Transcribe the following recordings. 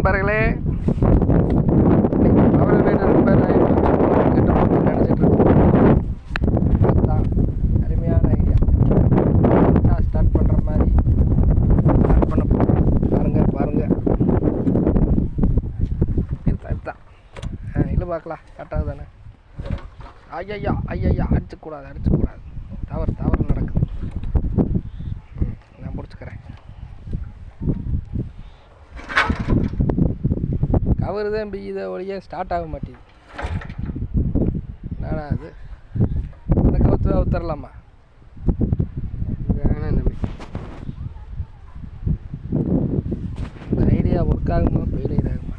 நண்பர்களே. பவர் வீடு நினச்சிட்டு இருக்கோம். அதுதான் அருமையான ஐடியா. ஸ்டார்ட் பண்ணுற மாதிரி ஸ்டார்ட் பண்ண போகிறோம். பாருங்கள் இதுதான் இல்லை பார்க்கலாம். கரெக்டாக தானே? ஐயா அடிச்சுக்கூடாது. தவறு நடக்குது. நான் முடிச்சுக்கிறேன். கவர் தான் இதை ஒழிய ஸ்டார்ட் ஆக மாட்டேங்குது. நானா அது அந்த கவுத்து அவுத்தரலாமா? வேணாம் தம்பி. இந்த ஐடியா ஒர்க் ஆகுமா ஃபெயிலியர் ஆகுமா?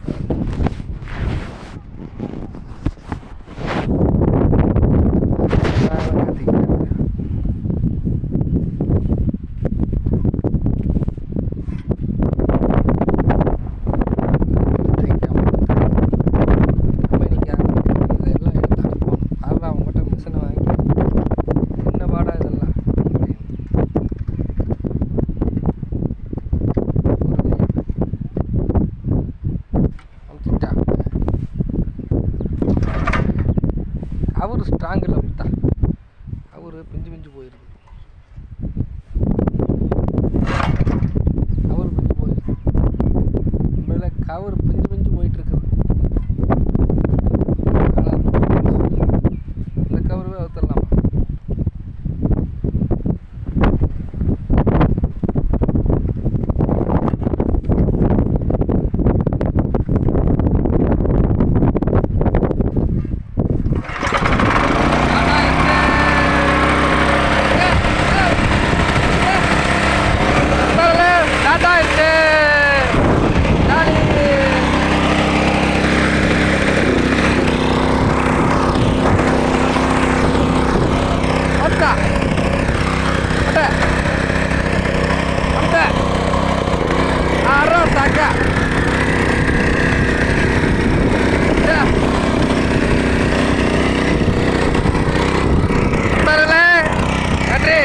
அவரு ஸ்ட்ராங்கில் விட்டா அவரு பிஞ்சு போயிருக்கு. உண்மையில கவர் பிஞ்சு போயிட்டு இருக்குது. இந்த கவருவே அவுத்தரலாமா?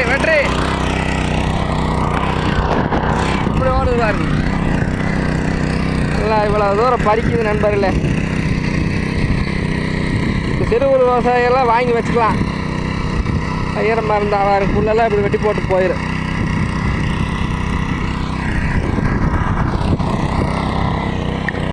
வெற்றி இப்படி ஓடுது பாருங்க. நல்லா இவ்வளோ தூரம் பறிக்குது நண்பர்களே. இந்த சிறு விவசாயிகள்லாம் வாங்கி வச்சுக்கலாம். ஈரமாக இருந்தால் அவருக்கு புல்லெல்லாம் இப்படி வெட்டி போட்டு போயிடும்.